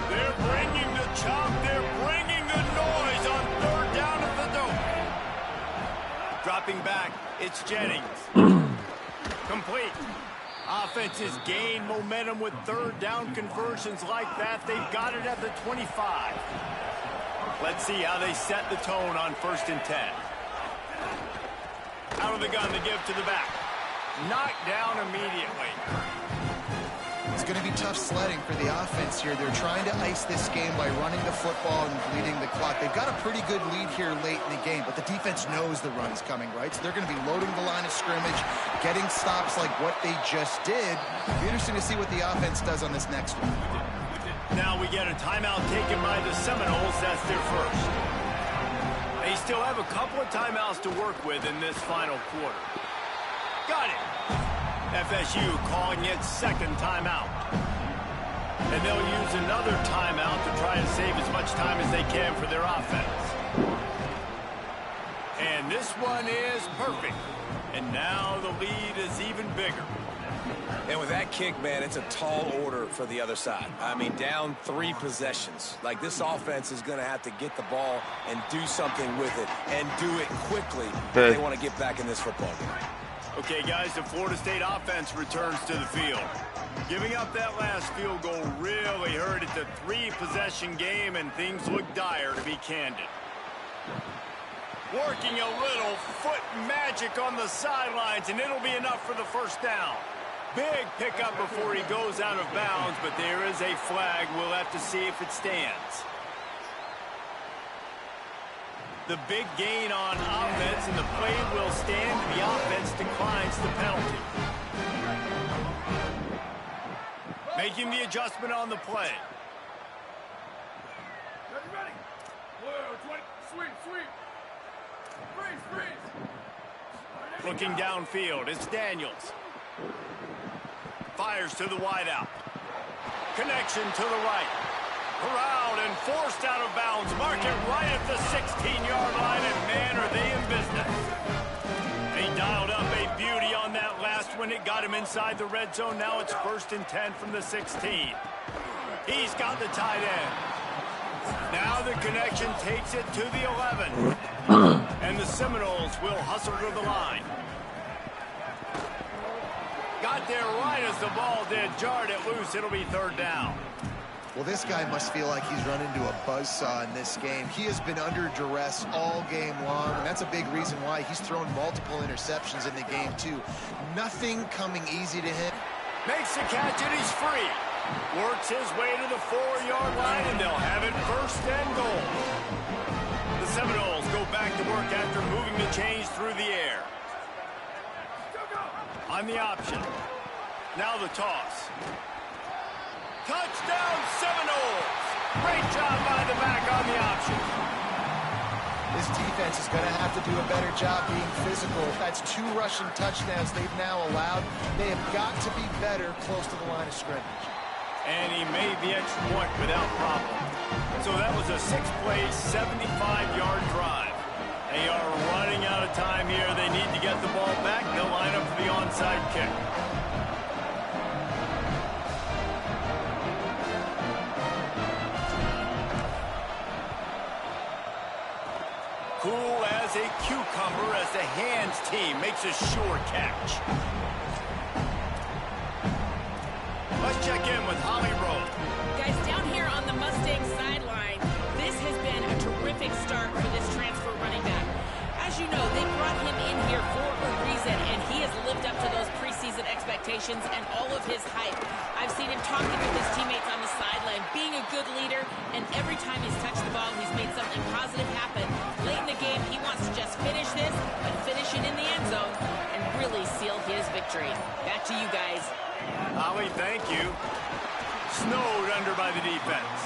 They're bringing the chop. They're bringing the noise on third down at the dope. Dropping back, it's Jennings. Complete. Offenses gain momentum with third down conversions like that. They've got it at the 25. Let's see how they set the tone on 1st and 10. Out of the gun to give to the back. Knocked down immediately. It's going to be tough sledding for the offense here. They're trying to ice this game by running the football and bleeding the clock. They've got a pretty good lead here late in the game, but the defense knows the run's coming, right? So they're going to be loading the line of scrimmage, getting stops like what they just did. It'll be interesting to see what the offense does on this next one. Now we get a timeout taken by the Seminoles. That's their first. They still have a couple of timeouts to work with in this final quarter. Got it. FSU calling it second timeout. And they'll use another timeout to try to save as much time as they can for their offense. And this one is perfect. And now the lead is even bigger. And with that kick, man, it's a tall order for the other side. I mean, down 3 possessions. Like, this offense is going to have to get the ball and do something with it and do it quickly if they want to get back in this football game. Okay, guys, the Florida State offense returns to the field. Giving up that last field goal really hurt. It's a 3-possession game, and things look dire, to be candid. Working a little foot magic on the sidelines, and it'll be enough for the first down. Big pickup before he goes out of bounds, but there is a flag. We'll have to see if it stands. The big gain on offense, and the play will stand. The offense declines the penalty. Making the adjustment on the play. Ready. Whoa, 20. Sweep. Freeze. Looking downfield, it's Daniels. Fires to the wideout. Connection to the right. Corralled and forced out of bounds. Mark it right at the 16-yard line, and man, are they in business. They dialed up a beauty on that last one. It got him inside the red zone. Now it's 1st and 10 from the 16. He's got the tight end. Now the connection takes it to the 11. And the Seminoles will hustle to the line. got there right as the ball did. Jarred it loose. It'll be third down. Well, this guy must feel like he's run into a buzzsaw in this game. He has been under duress all game long, and that's a big reason why he's thrown multiple interceptions in the game, too. Nothing coming easy to him. Makes the catch, and he's free. Works his way to the 4-yard line, and they'll have it first and goal. The Seminoles go back to work after moving the chains through the air. On the option. Now the toss. Touchdown Seminoles! Great job by the back on the option. This defense is going to have to do a better job being physical. That's 2 rushing touchdowns they've now allowed. They have got to be better close to the line of scrimmage. And he made the extra point without problem. So that was a 6-play, 75-yard drive. They are running out of time here. They need to get the ball back. They'll line up for the onside kick. Cool as a cucumber as the hands team makes a sure catch. Let's check in with Holly Rowe. Guys, down here on the Mustang sideline, this has been a terrific start for this transfer running back. As you know, they brought him in here for a reason, and he has lived up to those preseason expectations and all of his hype. I've seen him talking with his teammates on the sideline, being a good leader, and every time he's touched the ball, he's made something positive happen. Late in the game, he wants to just finish this, but finish it in the end zone and really seal his victory. Back to you guys. Holly, thank you. Snowed under by the defense.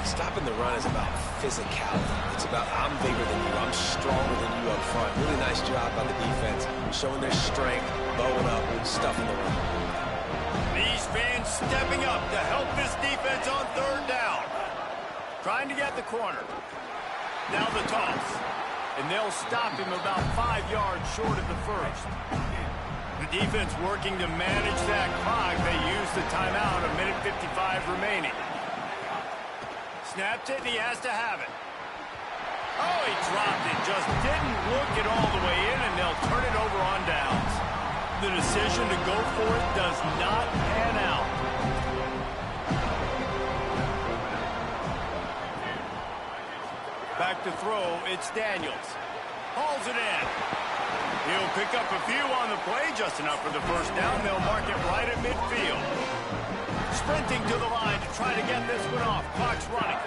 Stopping the run is about physicality. It's about I'm bigger than you, I'm stronger than you up front. Really nice job by the defense, showing their strength, bowing up, stuffing the run. These fans stepping up to help this defense on third down. Trying to get the corner. Now the toss. And they'll stop him about 5 yards short of the first. The defense working to manage that clock. They use the timeout, 1:55 remaining. Snapped it, and he has to have it. Oh, he dropped it. Just didn't look it all the way in, and they'll turn it over on downs. The decision to go for it does not pan out. Back to throw, it's Daniels. Hauls it in. He'll pick up a few on the play, just enough for the first down. They'll mark it right at midfield. Sprinting to the line to try to get this one off. Clock's running.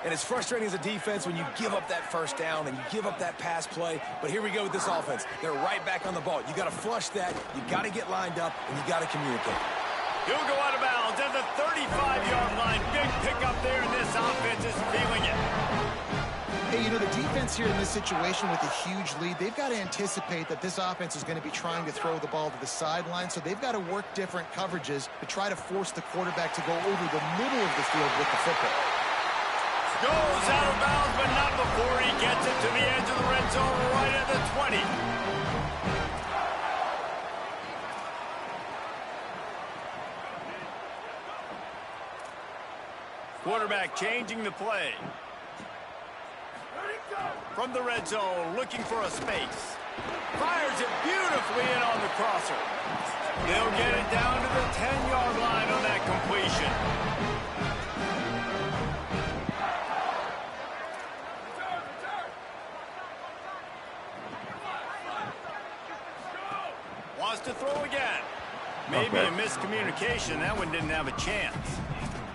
And it's frustrating as a defense when you give up that first down and you give up that pass play. But here we go with this offense. They're right back on the ball. You got to flush that. You got to get lined up, and you got to communicate. He'll go out of bounds at the 35-yard line. Big pickup there, and this offense is feeling it. Hey, you know, the defense here in this situation with a huge lead, they've got to anticipate that this offense is going to be trying to throw the ball to the sideline, so they've got to work different coverages to try to force the quarterback to go over the middle of the field with the football. Goes out of bounds, but not before he gets it to the edge of the red zone right at the 20. Quarterback changing the play. From the red zone, looking for a space. Fires it beautifully in on the crosser. They'll get it down to the 10-yard line on that completion. Wants to throw again. Maybe a miscommunication. That one didn't have a chance.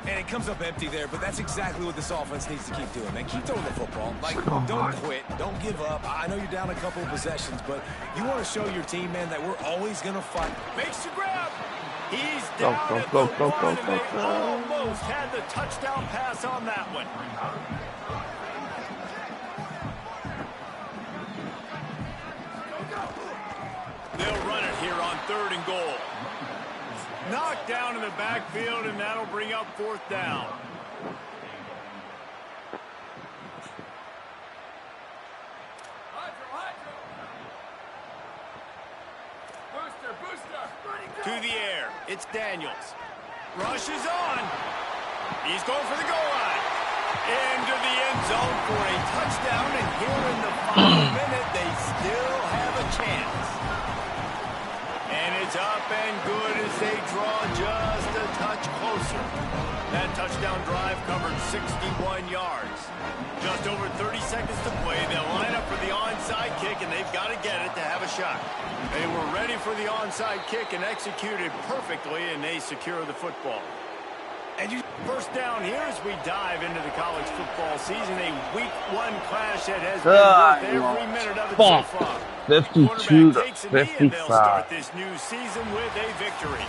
And it comes up empty there, but that's exactly what this offense needs to keep doing, man. Keep throwing the football. Like, don't quit. Don't give up. I know you're down a couple of possessions, but you want to show your team, man, that we're always going to fight. Makes the grab. He's down at the line, and they almost had the touchdown pass on that one. They'll run it here on 3rd and goal. Knocked down in the backfield, and that'll bring up 4th down. To the air, it's Daniels. Rushes on. He's going for the goal line. Into the end zone for a touchdown, and here in the final minute, they still have a chance. And it's It's up and good as they draw just a touch closer. That touchdown drive covered 61 yards. Just over 30 seconds to play. They'll line up for the onside kick, and they've got to get it to have a shot. They were ready for the onside kick and executed perfectly, and they secure the football. And first down here as we dive into the college football season, a week 1 clash that has been worth every minute of it so far. 52 to takes a knee, and they'll 55. start this new season with a victory.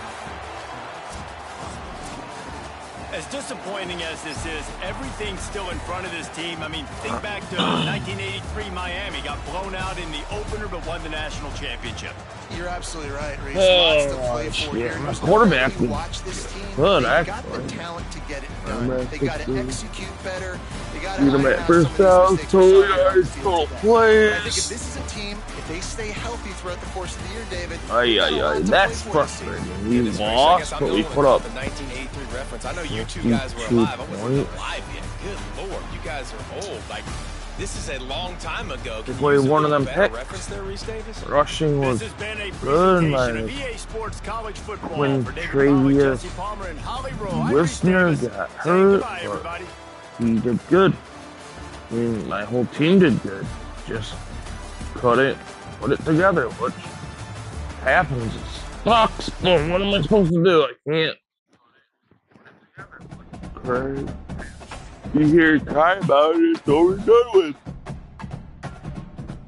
As disappointing as this is, everything's still in front of this team. I mean, think back to 1983 Miami. Got blown out in the opener but won the national championship. You're absolutely right, Reese. Lots to play for shit. here. My quarterback You was watch this team, good, they got the actually. talent to get it done. They got to execute better. They got to Beat 'em iron at out first some down, of these mistakes total we saw yards, on the field total today. plays. But I think if this is a team, if they stay healthy throughout the course of the year, David, Ay, there's ay, a lot ay. to That's play for this season. frustrating. We This race, I lost, guess I'm but the we one put that up caught the 1983 reference. I know you two guys were 52 alive. I wasn't points. alive yet. Good Lord, you guys are old. Like, this is a long time ago. Can Just you wait use a one of little them better picks. reference there, Reese Davis? rushing was This has been a good, presentation man. of EA Sports College Football. When For David Pollack, Travius Jesse Palmer, and Holly Rowe, I'm Reese Wisner Davis got saying hurt, goodbye, or everybody. he did good. I mean, my whole team did good. Just couldn't put it together, which happens. It sucks, but what am I supposed to do? I can't. Craig. You hear Kai about it, it's over and done with.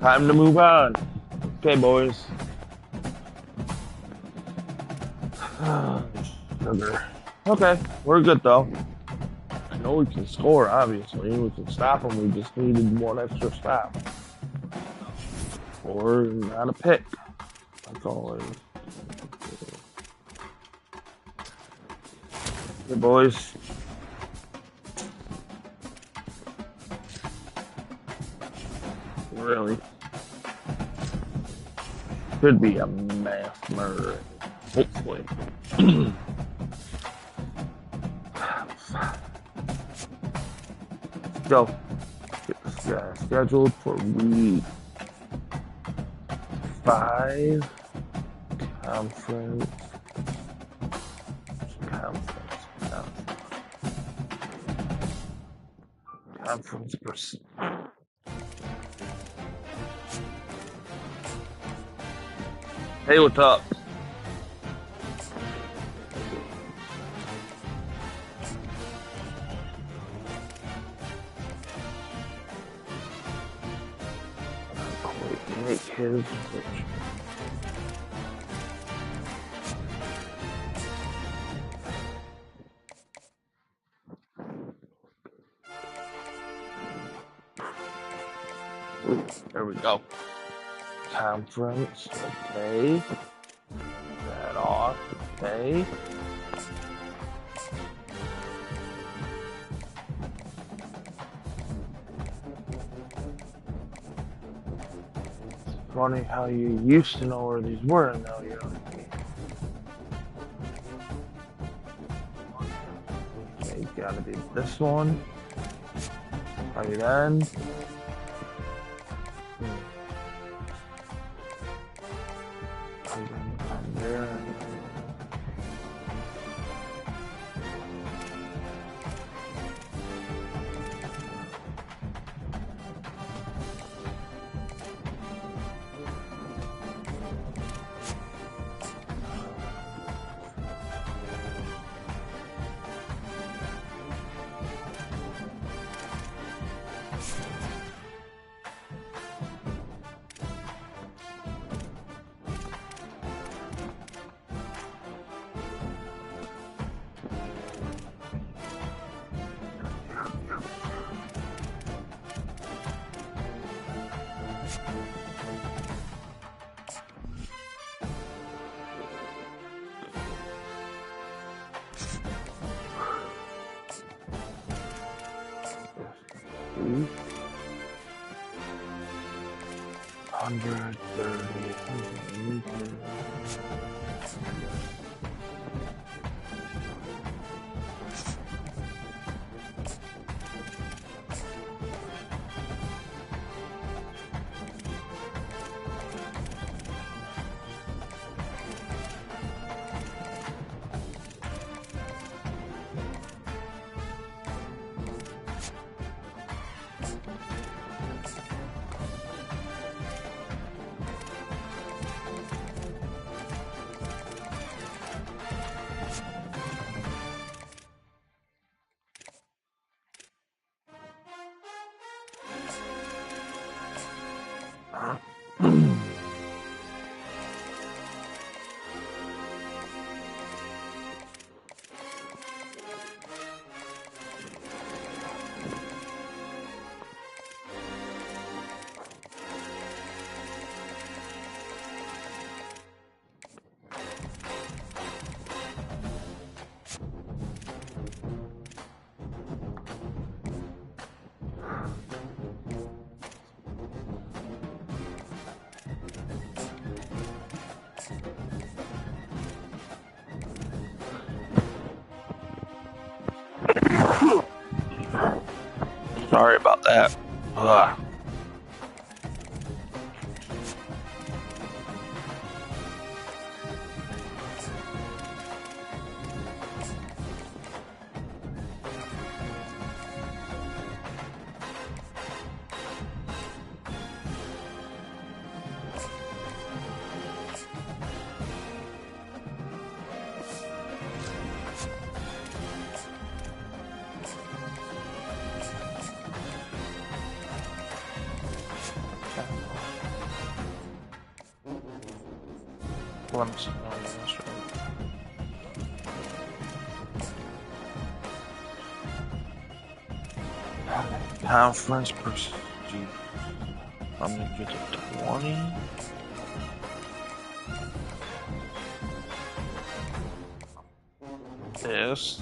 Time to move on. Okay, boys. Sugar. Okay, we're good though. I know we can score, obviously. We can stop them. We just needed one extra stop. Or not a pick. That's all it is. Okay, boys. Really? Could be a mass murder. Hopefully. Go. Get this guy scheduled for week 5. Conference. Conference percent. Hey, what's up? Make his switch. Ooh, there we go. Conference, okay. That off, okay. Funny how you used to know where these were and now you don't. Okay, gotta be this one. Right end. There. Sorry about that. Ugh. Clemson, oh, yeah, that's right. Conference prestige. I'm gonna get to 20. This.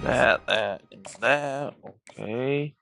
That, and that. Okay.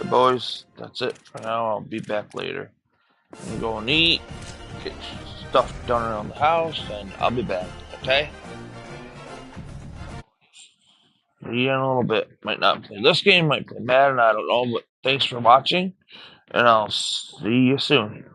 Boys, that's it for now. I'll be back later. I'm gonna go and eat, get stuff done around the house, and I'll be back, okay? See you in a little bit. Might not play this game, might play Madden, I don't know, but thanks for watching, and I'll see you soon.